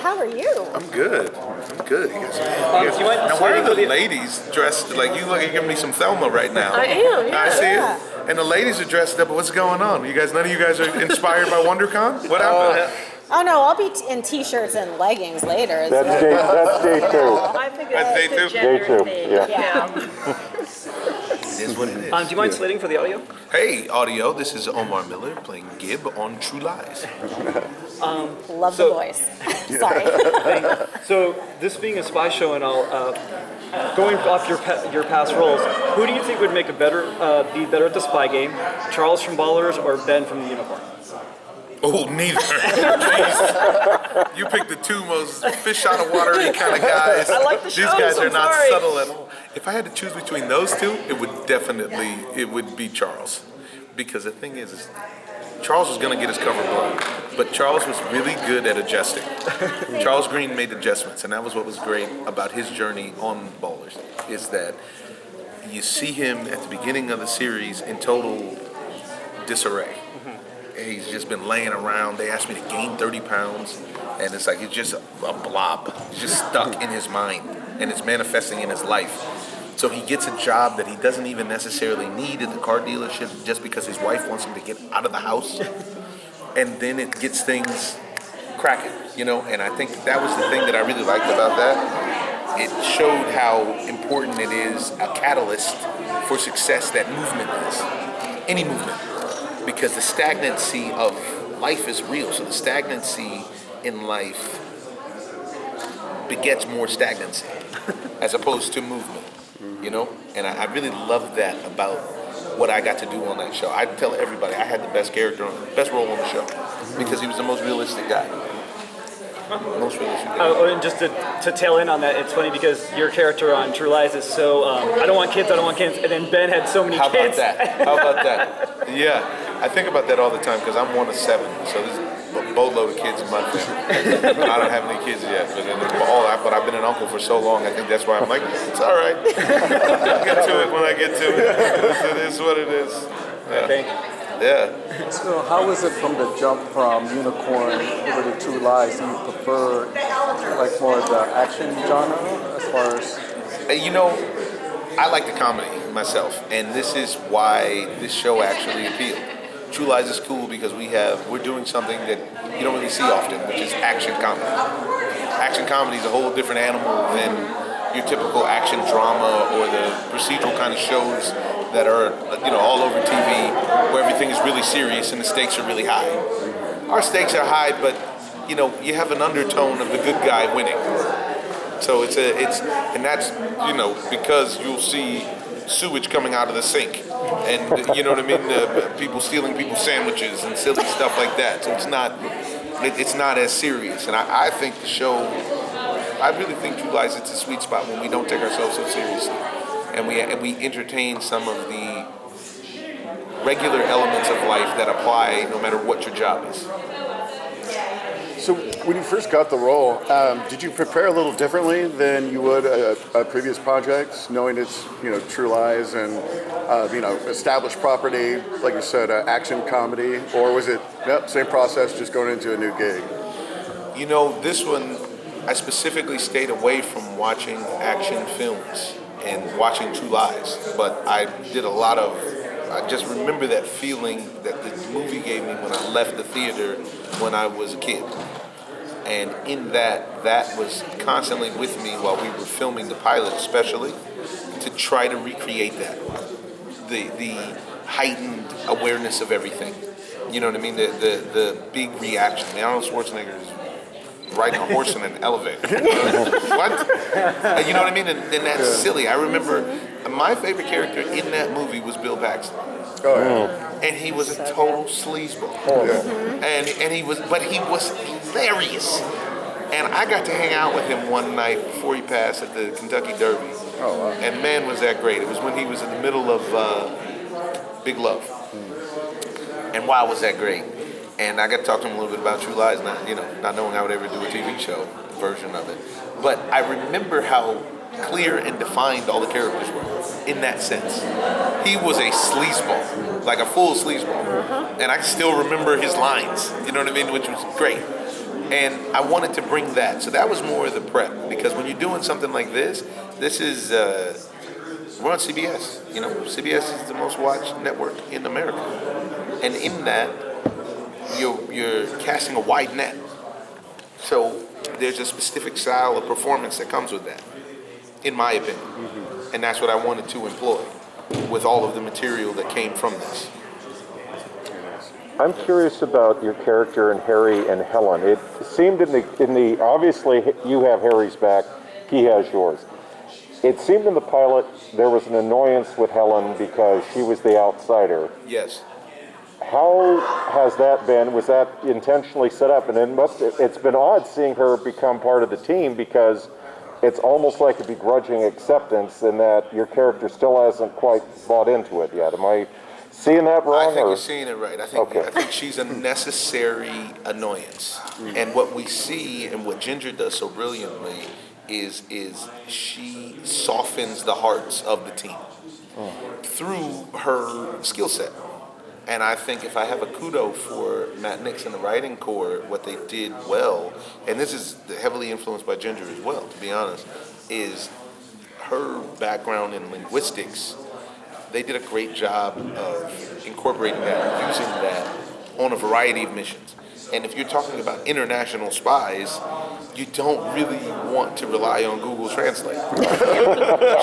How are you? I'm good. I'm good. You guys, Do you mind now, why are the slating ladies dressed like you? Look, you're giving me some Thelma right now. I am, yeah. I see Yeah. it. And the ladies are dressed up. What's going on? You guys, none of you guys are inspired by WonderCon? What happened? Oh no, I'll be in t-shirts and leggings later. as well. That's day two. I think That's day it's two. the gender Day two, thing. yeah. It is what it is. Do you mind slating for the audio? Hey, audio. This is Omar Miller playing Gib on True Lies. Love So- the voice. Sorry. So this being a spy show and all, going off your past roles, who do you think would make be better at the spy game? Charles from Ballers or Ben from the Unicorn? Oh, neither. Jeez. You picked the two most fish out of watery kind of guys. I like the These shows, guys are I'm not sorry. subtle at all. If I had to choose between those two, it would be Charles. Because the thing is Charles was going to get his cover blown, but Charles was really good at adjusting. Charles Green made adjustments, and that was what was great about his journey on Ballers, is that you see him at the beginning of the series in total disarray. He's just been laying around. They asked me to gain 30 pounds, and it's like he's just a blob. He's just stuck in his mind, and it's manifesting in his life. So he gets a job that he doesn't even necessarily need at the car dealership just because his wife wants him to get out of the house. And then it gets things cracking, and I think that was the thing that I really liked about that. It showed how important it is, a catalyst for success that movement is. Any movement. Because the stagnancy of life is real. So the stagnancy in life begets more stagnancy as opposed to movement, And I really love that about what I got to do on that show. I tell everybody I had the best role on the show because he was the most realistic guy. Most realistic guy. And just to tail in on that, it's funny because your character on True Lies is so, I don't want kids, and then Ben had so many How about kids. that? How about that? Yeah. I think about that all the time because I'm one of 7, so there's a boatload of kids in my family. I don't have any kids yet, but I've been an uncle for so long. I think that's why I'm like, it's all right. I'll get to it when I get to it. It is what it is. Yeah. Thank you. Yeah. So how was it from the jump from Unicorn over to True Lies? Do you prefer like more of the action genre as far as? I like the comedy myself, and this is why this show actually appealed. True Lies is cool because we're doing something that you don't really see often, which is action comedy. Action comedy is a whole different animal than your typical action drama or the procedural kind of shows that are all over TV where everything is really serious and the stakes are really high. Our stakes are high, but you have an undertone of the good guy winning. So and that's because you'll see sewage coming out of the sink, and you know what I mean. People stealing people's sandwiches and silly stuff like that. So it's not as serious. And I think the show, I really think True Lies, it's a sweet spot when we don't take ourselves so seriously, and we entertain some of the regular elements of life that apply no matter what your job is. So when you first got the role, did you prepare a little differently than you would a previous projects, knowing it's True Lies and established property, like you said, action comedy, or was it same process, just going into a new gig? This one, I specifically stayed away from watching action films and watching True Lies, but I just remember that feeling that the movie gave me when I left the theater when I was a kid. And in that was constantly with me while we were filming the pilot, especially, to try to recreate that. The heightened awareness of everything. You know what I mean? The big reaction. Arnold Schwarzenegger is riding a horse in an elevator. What? You know what I mean? And that's silly. I remember my favorite character in that movie was Bill Paxton. Oh, yeah. And he was a total sleazeball. And he was hilarious. And I got to hang out with him one night before he passed at the Kentucky Derby. Oh, wow. And man, was that great. It was when he was in the middle of Big Love. And wow, was that great. And I got to talk to him a little bit about True Lies, not knowing I would ever do a TV show version of it. But I remember how clear and defined all the characters were in that sense. He was a sleazeball, like a full sleazeball. And I still remember his lines, you know what I mean, which was great. And I wanted to bring that. So that was more of the prep. Because when you're doing something like this is, we're on CBS. You know, CBS is the most watched network in America. And in that, you're casting a wide net. So there's a specific style of performance that comes with that, in my opinion. And that's what I wanted to employ with all of the material that came from this. I'm curious about your character in Harry and Helen. It seemed in the obviously you have Harry's back, he has yours. It seemed in the pilot there was an annoyance with Helen because she was the outsider. Yes. How has that been? Was that intentionally set up? And it's been odd seeing her become part of the team because it's almost like a begrudging acceptance in that your character still hasn't quite bought into it yet. Am I seeing that wrong? I think you're seeing it right. I think she's a necessary annoyance. And what we see and what Ginger does so brilliantly is she softens the hearts of the team through her skill set. And I think if I have a kudo for Matt Nix and the writing core, what they did well, and this is heavily influenced by Ginger as well, to be honest, is her background in linguistics. They did a great job of incorporating that, using that on a variety of missions. And if you're talking about international spies, you don't really want to rely on Google Translate,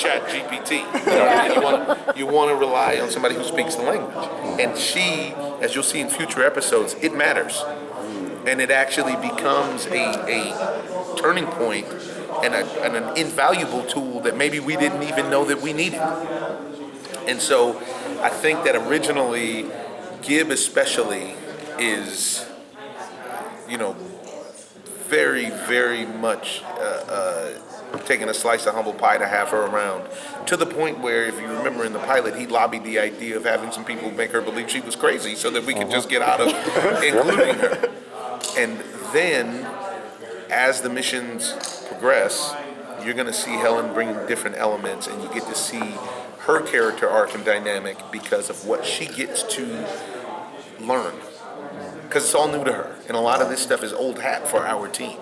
Chat GPT. You want to rely on somebody who speaks the language. And she, as you'll see in future episodes, it matters. And it actually becomes a turning point and an invaluable tool that maybe we didn't even know that we needed. And so I think that originally, Gib especially is, very, very much taking a slice of humble pie to have her around. To the point where, if you remember in the pilot, he lobbied the idea of having some people make her believe she was crazy so that we could just get out of including her. And then, as the missions progress, you're going to see Helen bring different elements, and you get to see her character arc and dynamic because of what she gets to learn. Because it's all new to her, and a lot of this stuff is old hat for our team.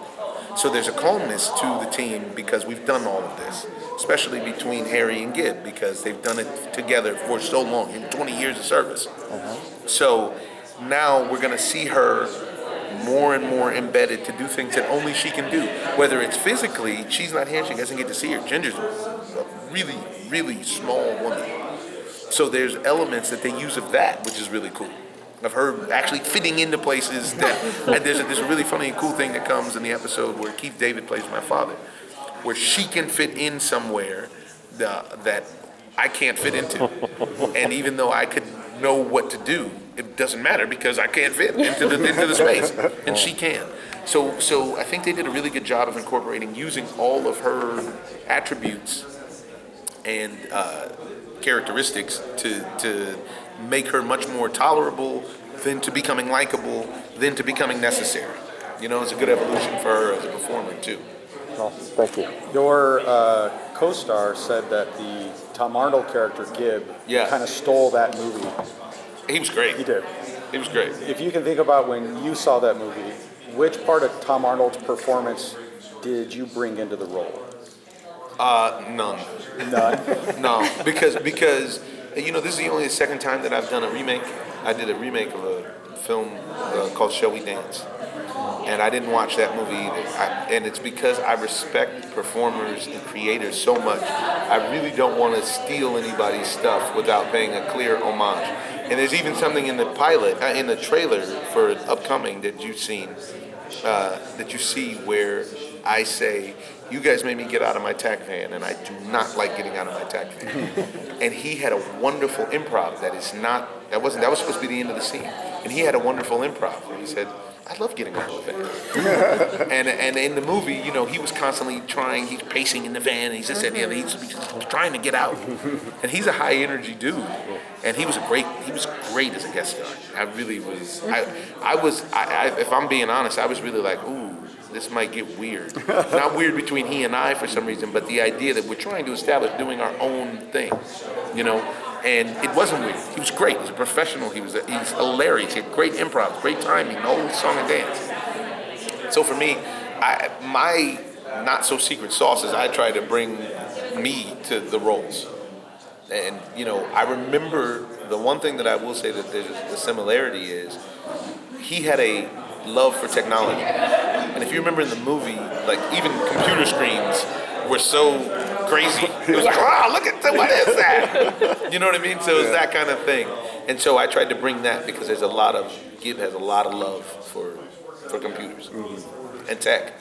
So there's a calmness to the team because we've done all of this, especially between Harry and Gib, because they've done it together for so long, in 20 years of service. So now we're going to see her more and more embedded to do things that only she can do. Whether it's physically, she's not here, she doesn't get to see her. Ginger's a really, really small woman. So there's elements that they use of that, which is really cool. Of her actually fitting into places that, and there's a really funny and cool thing that comes in the episode where Keith David plays my father, where she can fit in somewhere that I can't fit into. And even though I could know what to do, it doesn't matter because I can't fit into the space, and she can. So I think they did a really good job of incorporating, using all of her attributes and characteristics to make her much more tolerable, then to becoming likable, then to becoming necessary. It's a good evolution for her as a performer too. Awesome. Thank you. Your co-star said that the Tom Arnold character, Gib, kind of stole that movie. He was great. He did. He was great. If you can think about when you saw that movie, which part of Tom Arnold's performance did you bring into the role? None. None? No, because this is only the second time that I've done a remake. I did a remake of a film called Shall We Dance, and I didn't watch that movie either. And it's because I respect performers and creators so much. I really don't want to steal anybody's stuff without paying a clear homage. And there's even something in the pilot, in the trailer for Upcoming that you've seen, that you see where I say, you guys made me get out of my tack van, and I do not like getting out of my tack van. And he had a wonderful improv that was supposed to be the end of the scene. And he had a wonderful improv where he said, I love getting out of the van. and in the movie, he was constantly trying, he's pacing in the van, and he's just said, he's trying to get out. And he's a high energy dude. And he was great as a guest star. I really was, if I'm being honest, I was really like, ooh, this might get weird. Not weird between he and I for some reason, but the idea that we're trying to establish doing our own thing, and it wasn't weird. He was great. He's a professional. He's hilarious. He had great improv, great timing, the whole song and dance. So for me, my not so secret sauce is I try to bring me to the roles. And I remember the one thing that I will say that there's a similarity is he had a love for technology. And if you remember in the movie, like even computer screens were so crazy. It was like, wow, look at that, what is that? You know what I mean? So it's that kind of thing. And so I tried to bring that because Gib has a lot of love for computers and tech.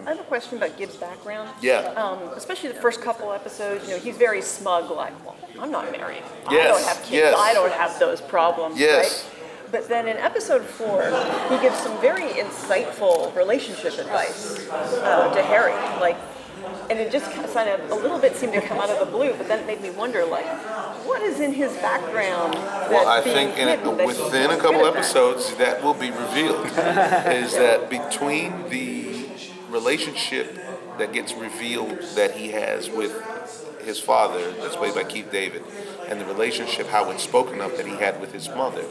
I have a question about Gibbs' background. Yeah. Especially the first couple episodes, he's very smug, like, well, I'm not married. I Yes, don't have kids. yes. I don't have those problems. Yes. Right? But then in episode 4, he gives some very insightful relationship advice to Harry. And it just kind of a little bit seemed to come out of the blue, but then it made me wonder, what is in his background? Well, I think within a couple episodes that will be revealed. Is that between the relationship that gets revealed that he has with his father, that's played by Keith David, and the relationship, how it's spoken of that he had with his mother,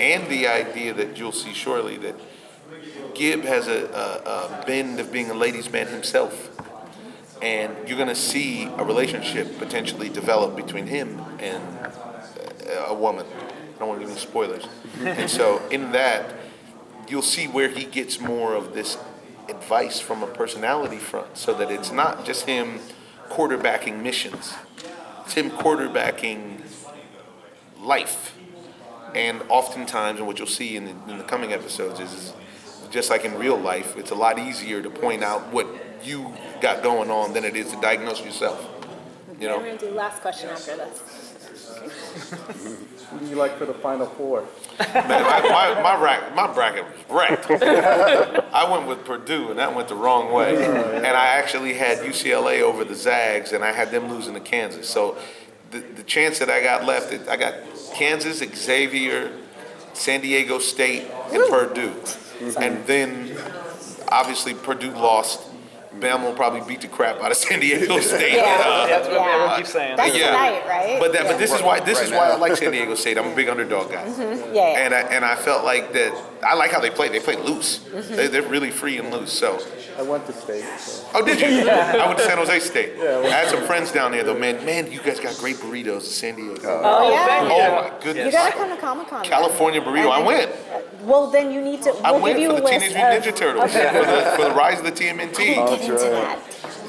and the idea that you'll see shortly that Gib has a bend of being a ladies' man himself. And you're going to see a relationship potentially develop between him and a woman. I don't want to give any spoilers. And so in that, you'll see where he gets more of this advice from a personality front, so that it's not just him quarterbacking missions. It's him quarterbacking life. And oftentimes, and what you'll see in the coming episodes is just like in real life, it's a lot easier to point out what you got going on than it is to diagnose yourself. We're going to do last question after this. Who do you like for the Final Four? Man, my bracket was wrecked. I went with Purdue, and that went the wrong way. And I actually had UCLA over the Zags, and I had them losing to Kansas. So the chance that I got left, I got Kansas, Xavier, San Diego State, and Purdue. And then, obviously, Purdue lost. Bama will probably beat the crap out of San Diego State. That's what everyone keeps saying. That's tonight, right? But this is why I like San Diego State. I'm a big underdog guy. And I felt like that. I like how they play. They play loose. They're really free and loose. So. I went to state. So. Oh, did you? I went to San Jose State. I had some friends down there though. Man, you guys got great burritos in San Diego. Oh yeah. Oh my goodness. You gotta come to Comic-Con. California burrito. I went. Well, then you need to. I We'll went give you for a the list Teenage Mutant Ninja Turtles for the rise of the TMNT. I didn't get into that.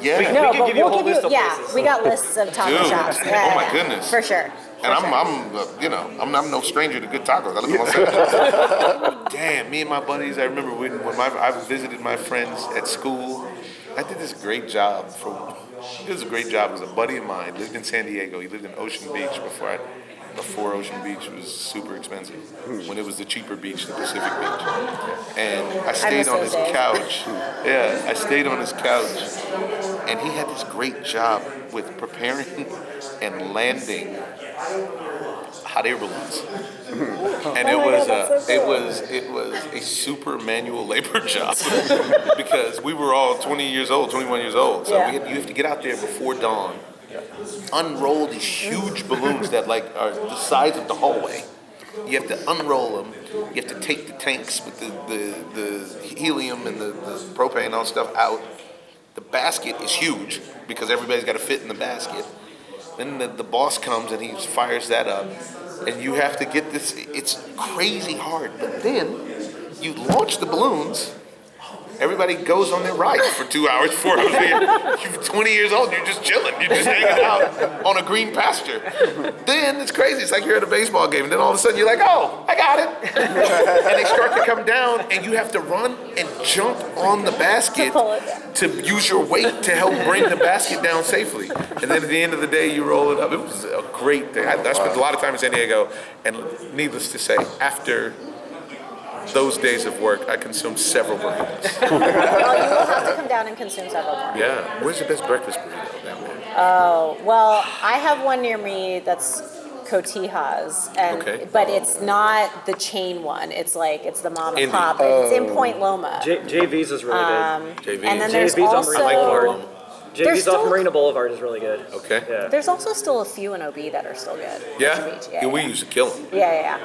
Yeah. No, can but give you a we'll whole give list you. of Yeah, places. we got lists of taco Dude. shops. Oh my goodness. For sure. And I'm no stranger to good tacos. I live on myself. Damn, me and my buddies. I remember when I visited my friends at school. I did this great job as a buddy of mine. Lived in San Diego. He lived in Ocean Beach before Ocean Beach was super expensive. When it was the cheaper beach, the Pacific Beach. And I stayed on his couch. Yeah, I stayed on his couch. And he had this great job with preparing and landing hot air balloons. And it was a super manual labor job because we were all 21 years old. So you have to get out there before dawn, unroll these huge balloons that are the size of the hallway. You have to unroll them. You have to take the tanks with the helium and the propane and all stuff out. The basket is huge because everybody's got to fit in the basket. Then the boss comes and he fires that up. And you have to get this, it's crazy hard. But then you launch the balloons. Everybody goes on their ride for 2 hours, 4 hours. You're 20 years old, you're just chilling. You're just hanging out on a green pasture. Then it's crazy. It's like you're at a baseball game. And then all of a sudden you're like, oh, I got it. And they start to come down and you have to run and jump on the basket to use your weight to help bring the basket down safely. And then at the end of the day, you roll it up. It was a great thing. I spent a lot of time in San Diego. And needless to say, after those days of work, I consumed several burritos. Well, you will have to come down and consume several more. Yeah. Where's the best breakfast burrito down there? Oh, well, I have one near me that's Cotija's, but it's not the chain one. It's the mom and pop. It's in Point Loma. JV's is really good. And then there's JV's also on Marina Boulevard. JV's off still- Marina Boulevard is really good. Okay. Yeah. there's also still a few in OB that are still good. Yeah? Beach. Yeah, we used to kill them. Yeah.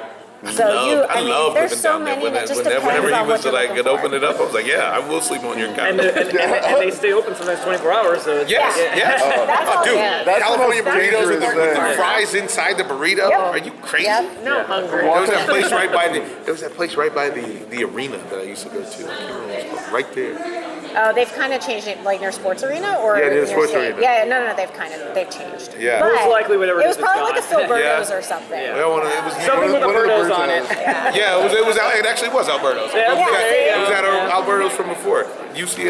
So I mean, there's living so down there. many, and it just depends Whenever he on what was you're like, looking could open for. it up, I was like, yeah, I will sleep on your couch. And they stay open sometimes 24 hours. So it's, Yes, yes. That's all Dude, good. That's California the most burritos with dangerous the thing. fries inside the burrito. Yep. Are you crazy? Yep, no, I'm hungry. There was that place right by the arena that I used to go to. I can't remember what it's called. Right there. Oh, they've kind of changed it, like near sports arena or Yeah, near in your sports state? arena. Yeah, no, they've changed. Yeah. But Most likely whatever it it is, was probably like a it's Phil gone. Burgos Yeah. or something. Well, it was Something with One of the Alberto's birds on in it. it. Yeah, it actually was Alberto's. Yeah, Yeah, there you see? go. It was at Yeah. Alberto's from before.